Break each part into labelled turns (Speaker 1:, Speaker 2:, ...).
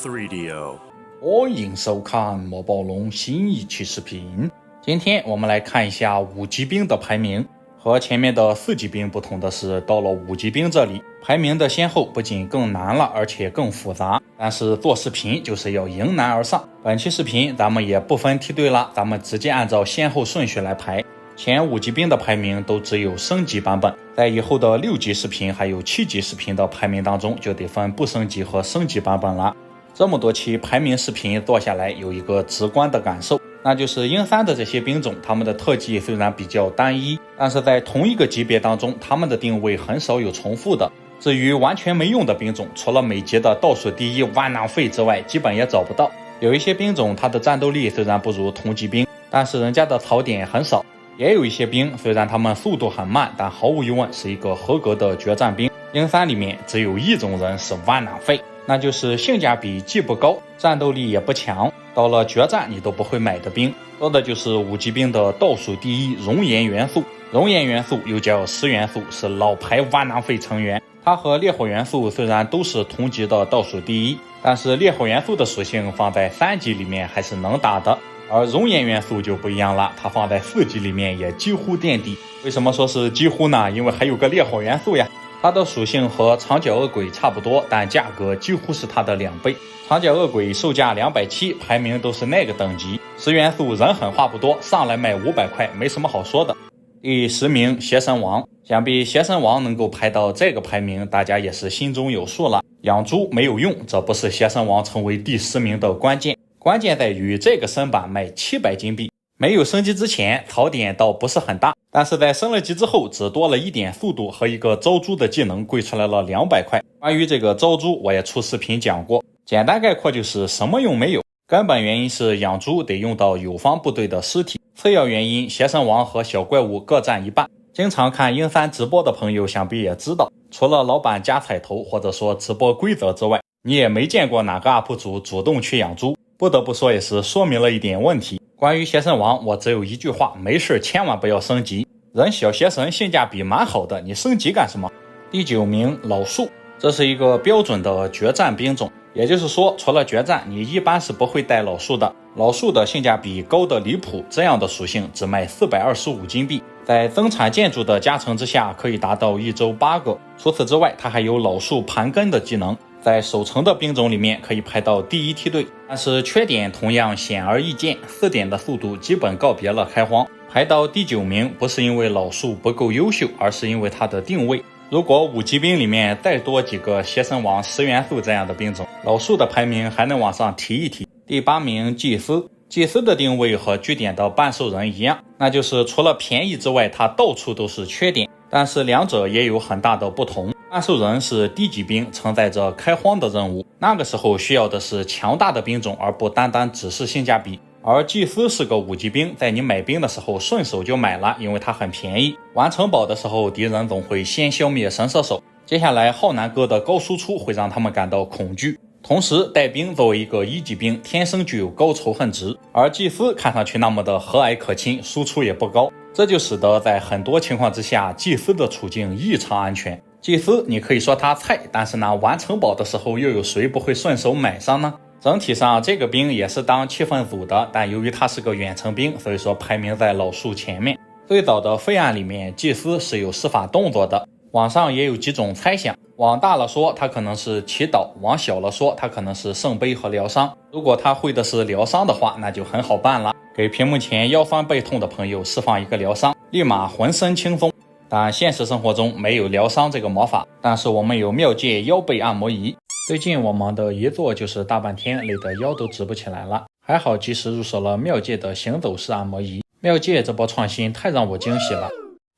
Speaker 1: Radio，
Speaker 2: 欢迎收看莫宝龙新一期视频。今天我们来看一下无极兵的排名。和前面的四级兵不同的是，到了无极兵这里，排名的先后不仅更难了，而且更复杂。但是做视频就是要迎难而上。本期视频咱们也不分梯队了，咱们直接按照先后顺序来排。前五级兵的排名都只有升级版本，在以后的6级视频还有7级视频的排名当中，就得分不升级和升级版本了。这么多期排名视频做下来，有一个直观的感受，那就是鹰3的这些兵种，他们的特技虽然比较单一，但是在同一个级别当中，他们的定位很少有重复的。至于完全没用的兵种，除了每级的倒数第一万浪费之外，基本也找不到。有一些兵种它的战斗力虽然不如同级兵，但是人家的槽点很少。也有一些兵虽然他们速度很慢，但毫无疑问是一个合格的决战兵。鹰3里面只有一种人是万浪费，那就是性价比既不高，战斗力也不强，到了决战你都不会买的兵。说的就是五级兵的倒数第一熔岩元素。熔岩元素又叫10元素，是老牌万浪费成员。它和烈火元素虽然都是同级的倒数第一，但是烈火元素的属性放在3级里面还是能打的，而熔岩元素就不一样了，它放在4级里面也几乎垫底。为什么说是几乎呢？因为还有个烈火元素呀。它的属性和长角恶鬼差不多，但价格几乎是它的2倍。长角恶鬼售价270，排名都是那个等级。10元素人狠话不多，上来卖500块，没什么好说的。第10名邪神王，想必邪神王能够排到这个排名，大家也是心中有数了。养猪没有用，这不是邪神王成为第10名的关键。关键在于这个升版卖700金币，没有升级之前槽点倒不是很大，但是在升了级之后只多了一点速度和一个招猪的技能，贵出来了200块。关于这个招猪我也出视频讲过，简单概括就是什么用没有。根本原因是养猪得用到友方部队的尸体，次要原因邪神王和小怪物各占一半。经常看鹰3直播的朋友想必也知道，除了老板加彩头或者说直播规则之外，你也没见过哪个 UP 主主动去养猪。不得不说也是说明了一点问题。关于邪神王我只有一句话，没事千万不要升级，人小邪神性价比蛮好的，你升级干什么？第9名老树，这是一个标准的决战兵种，也就是说除了决战你一般是不会带老树的。老树的性价比高的离谱，这样的属性只卖425金币，在增产建筑的加成之下可以达到1周8个。除此之外它还有老树盘根的技能，在守城的兵种里面可以排到第1梯队，但是缺点同样显而易见，4点的速度基本告别了开荒。排到第9名不是因为老树不够优秀，而是因为它的定位。如果5级兵里面再多几个邪神王10元素这样的兵种，老树的排名还能往上提一提。第8名祭司，祭司的定位和据点的半兽人一样，那就是除了便宜之外它到处都是缺点，但是两者也有很大的不同。半兽人是低级兵，承载着开荒的任务，那个时候需要的是强大的兵种，而不单单只是性价比。而祭司是个5级兵，在你买兵的时候顺手就买了，因为它很便宜。玩城堡的时候敌人总会先消灭神射手，接下来浩南哥的高输出会让他们感到恐惧。同时带兵作为一个1级兵天生具有高仇恨值，而祭司看上去那么的和蔼可亲，输出也不高，这就使得在很多情况之下祭司的处境异常安全。祭司你可以说他菜，但是呢玩城堡的时候又有谁不会顺手买上呢？整体上这个兵也是当气氛组的，但由于他是个远程兵，所以说排名在老树前面。最早的废案里面祭司是有施法动作的，网上也有几种猜想，往大了说他可能是祈祷，往小了说他可能是圣杯和疗伤。如果他会的是疗伤的话，那就很好办了，给屏幕前腰酸背痛的朋友释放一个疗伤，立马浑身轻松。但现实生活中没有疗伤这个魔法，但是我们有妙界腰背按摩仪。最近我忙的一坐就是大半天，累得腰都直不起来了，还好及时入手了妙界的行走式按摩仪。妙界这波创新太让我惊喜了，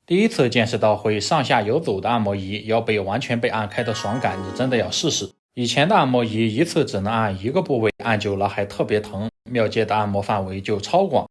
Speaker 2: 第一次见识到会上下游走的按摩仪，腰背完全被按开的爽感，你真的要试试。以前的按摩仪一次只能按一个部位，按久了还特别疼，妙界的按摩范围就超广，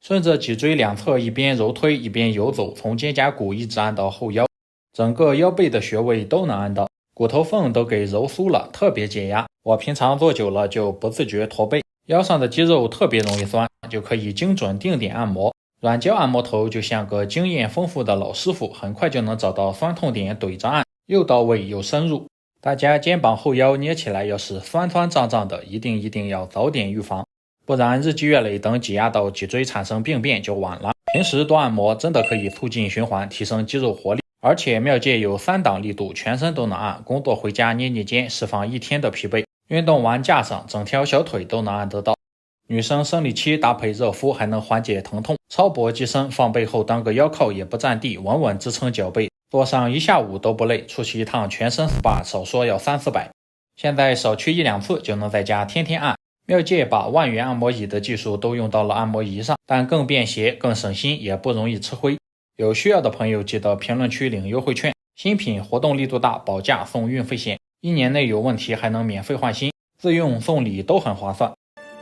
Speaker 2: 顺着脊椎两侧一边揉推一边游走，从肩胛骨一直按到后腰，整个腰背的穴位都能按到，骨头缝都给揉酥了，特别解压。我平常坐久了就不自觉驼背，腰上的肌肉特别容易酸，就可以精准定点按摩。软胶按摩头就像个经验丰富的老师傅，很快就能找到酸痛点怼着按，又到位又深入。大家肩膀后腰捏起来要是酸酸胀胀的，一定要早点预防，不然日积月累，等挤压到脊椎产生病变就晚了。平时多按摩真的可以促进循环，提升肌肉活力，而且妙界有3档力度，全身都能按，工作回家捏捏肩，释放1天的疲惫，运动完架上整条小腿都能按得到。女生生理期搭配热敷还能缓解疼痛，超薄机身放背后当个腰靠也不占地，稳稳支撑脚背，做上1下午都不累，出去一趟全身 SPA 少说要300-400。现在少去1-2次就能在家天天按。妙界把万元按摩椅的技术都用到了按摩仪上，但更便携更省心，也不容易吃灰。有需要的朋友记得评论区领优惠券，新品活动力度大，保价送运费险，1年内有问题还能免费换新，自用送礼都很划算。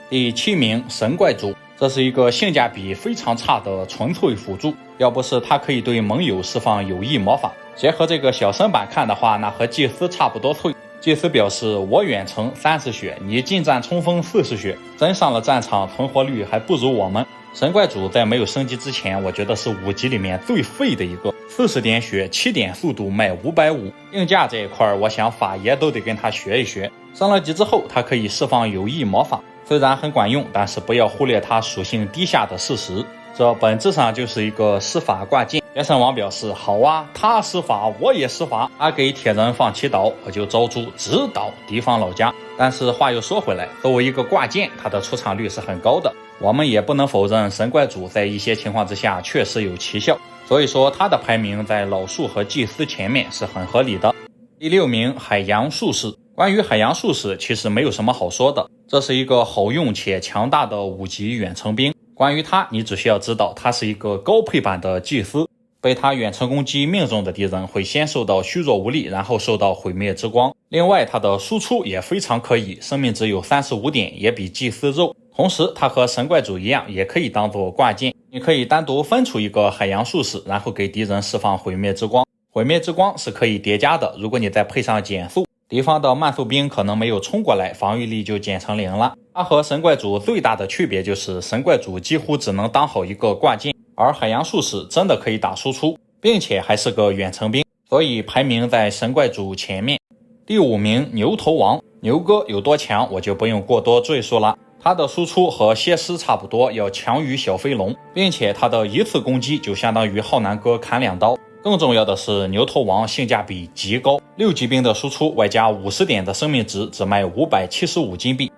Speaker 2: 第7名神怪族，这是一个性价比非常差的纯粹辅助，要不是它可以对盟友释放有益魔法，结合这个小身板看的话，那和祭司差不多脆。祭司表示我远程30血，你近战冲锋40血，真上了战场存活率还不如我们。神怪主在没有升级之前，我觉得是5级里面最废的一个，40点血7点速度卖550，硬价这一块我想法爷都得跟他学一学。升了级之后它可以释放有益魔法，虽然很管用，但是不要忽略它属性低下的事实，这本质上就是一个施法挂件。邪神王表示好啊，他施法我也施法，他给铁人放祈祷，我就招出直捣敌方老家。但是话又说回来，作为一个挂件，它的出场率是很高的，我们也不能否认神怪主在一些情况之下确实有奇效，所以说它的排名在老树和祭司前面是很合理的。第6名海洋术士，关于海洋术士其实没有什么好说的，这是一个好用且强大的5级远程兵。关于它，你只需要知道它是一个高配版的祭司，被它远程攻击命中的敌人会先受到虚弱无力，然后受到毁灭之光。另外它的输出也非常可以，生命值有35点，也比祭司肉。同时它和神怪主一样，也可以当做挂件，你可以单独分出一个海洋术士，然后给敌人释放毁灭之光。毁灭之光是可以叠加的，如果你再配上减速，敌方的慢速兵可能没有冲过来，防御力就减成0了。它和神怪主最大的区别就是神怪主几乎只能当好一个挂件，而海洋术士真的可以打输出，并且还是个远程兵，所以排名在神怪主前面。第5名牛头王，牛哥有多强我就不用过多赘述了，他的输出和蝎狮差不多，要强于小飞龙，并且他的一次攻击就相当于浩南哥砍2刀。更重要的是牛头王性价比极高，6级兵的输出外加50点的生命值，只卖575金币，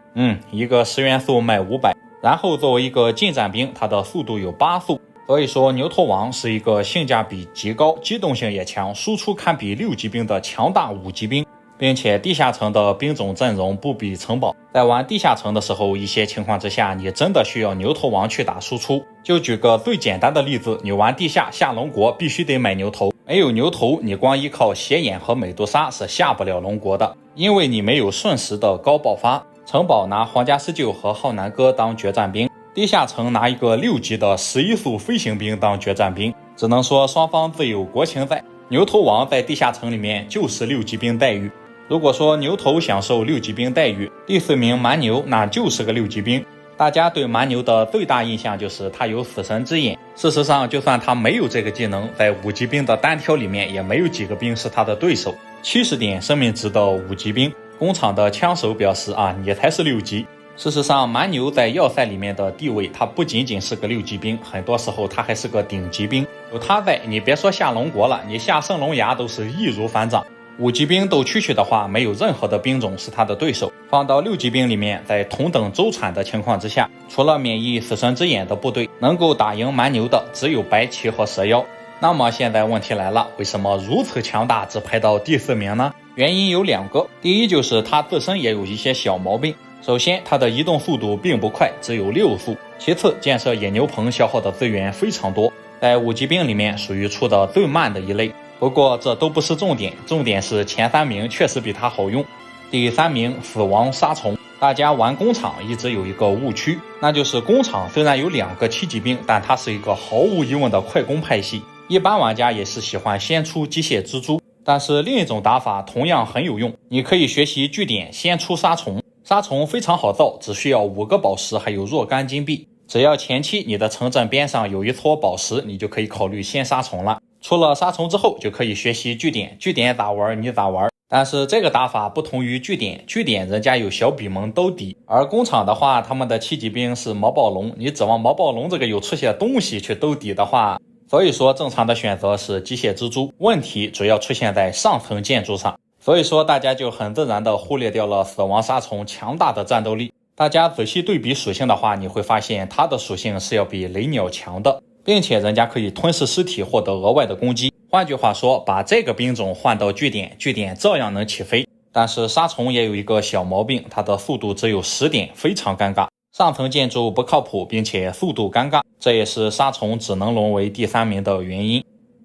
Speaker 2: 一个10元素卖500，然后作为一个近战兵，它的速度有8速，所以说牛头王是一个性价比极高，机动性也强，输出堪比6级兵的强大5级兵，并且地下城的兵种阵容不比城堡，在玩地下城的时候，一些情况之下你真的需要牛头王去打输出。就举个最简单的例子，你玩地下下龙国必须得买牛头，没有牛头你光依靠斜眼和美杜莎是下不了龙国的，因为你没有瞬时的高爆发。城堡拿皇家狮鹫和浩南哥当决战兵，地下城拿一个6级的11速飞行兵当决战兵，只能说双方自有国情在。牛头王在地下城里面就是6级兵待遇，如果说牛头享受6级兵待遇，第4名蛮牛那就是个6级兵。大家对蛮牛的最大印象就是他有死神之眼，事实上就算他没有这个技能，在5级兵的单挑里面也没有几个兵是他的对手。70点生命值的5级兵，工厂的枪手表示你才是6级。事实上蛮牛在要塞里面的地位，他不仅仅是个6级兵，很多时候他还是个顶级兵，有他在你别说下龙国了，你下圣龙崖都是易如反掌。5级兵斗蛐蛐的话，没有任何的兵种是他的对手。放到6级兵里面，在同等周产的情况之下，除了免疫死神之眼的部队，能够打赢蛮牛的只有白旗和蛇妖。那么现在问题来了，为什么如此强大只排到第4名呢？原因有2个，第一就是他自身也有一些小毛病。首先他的移动速度并不快，只有6速。其次建设野牛棚消耗的资源非常多，在5级兵里面属于出的最慢的一类。不过这都不是重点，重点是前3名确实比它好用。第3名死亡杀虫，大家玩工厂一直有一个误区，那就是工厂虽然有2个7级兵，但它是一个毫无疑问的快攻派系，一般玩家也是喜欢先出机械蜘蛛。但是另一种打法同样很有用，你可以学习据点先出杀虫，杀虫非常好造，只需要5个宝石还有若干金币，只要前期你的城镇边上有一撮宝石，你就可以考虑先杀虫了。出了杀虫之后就可以学习据点，据点咋玩你咋玩，但是这个打法不同于据点，据点人家有小比蒙兜底，而工厂的话，他们的7级兵是毛暴龙，你指望毛暴龙这个有出现东西去兜底的话，所以说正常的选择是机械蜘蛛，问题主要出现在上层建筑上，所以说大家就很自然的忽略掉了死亡杀虫强大的战斗力。大家仔细对比属性的话，你会发现它的属性是要比雷鸟强的，并且人家可以吞噬尸体获得额外的攻击。换句话说，把这个兵种换到据点，据点照样能起飞。但是杀虫也有一个小毛病，它的速度只有10点，非常尴尬。上层建筑不靠谱，并且速度尴尬，这也是杀虫只能沦为第3名的原因。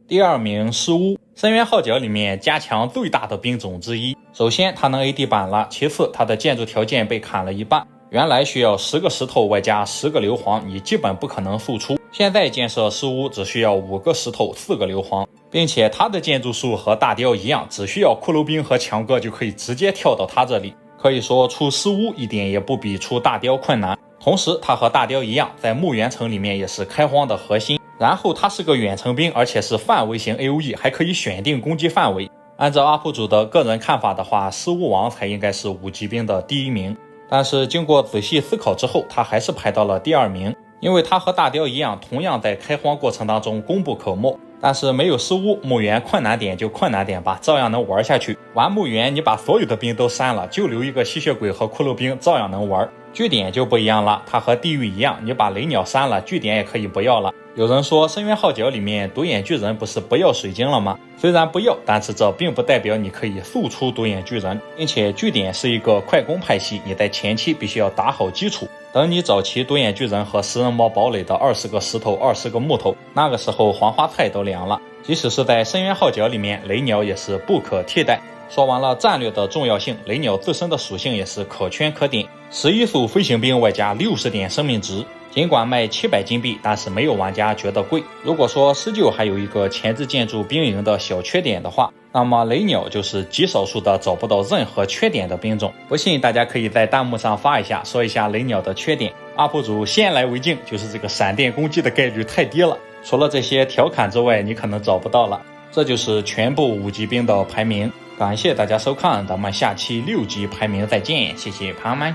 Speaker 2: 第2名尸巫，深渊号角里面加强最大的兵种之一。首先它能 AD 板了，其次它的建筑条件被砍了一半，原来需要10个石头外加10个硫磺，你基本不可能速出。现在建设尸巫只需要5个石头4个硫磺，并且它的建筑数和大雕一样，只需要骷髅兵和强哥就可以直接跳到它这里。可以说出尸巫一点也不比出大雕困难。同时它和大雕一样，在墓园城里面也是开荒的核心。然后它是个远程兵，而且是范围型 AoE， 还可以选定攻击范围。按照UP主的个人看法的话，尸巫王才应该是5级兵的第1名。但是经过仔细思考之后，他还是排到了第2名，因为他和大雕一样，同样在开荒过程当中功不可没。但是没有尸巫，墓园困难点就困难点吧，照样能玩下去。玩墓园你把所有的兵都删了，就留一个吸血鬼和骷髅兵，照样能玩。据点就不一样了，它和地狱一样，你把雷鸟删了，据点也可以不要了。有人说深渊号角里面独眼巨人不是不要水晶了吗？虽然不要，但是这并不代表你可以速出独眼巨人，并且据点是一个快攻派系，你在前期必须要打好基础。等你找齐独眼巨人和食人魔堡垒的20个石头20个木头，那个时候黄花菜都凉了。即使是在深渊号角里面，雷鸟也是不可替代。说完了战略的重要性，雷鸟自身的属性也是可圈可点，11速飞行兵外加60点生命值，尽管卖700金币，但是没有玩家觉得贵。如果说施救还有一个前置建筑兵营的小缺点的话，那么雷鸟就是极少数的找不到任何缺点的兵种。不信大家可以在弹幕上发一下，说一下雷鸟的缺点。UP主先来为敬，就是这个闪电攻击的概率太低了，除了这些调侃之外，你可能找不到了。这就是全部5级兵的排名。感谢大家收看，咱们下期6级排名再见，谢谢朋友们。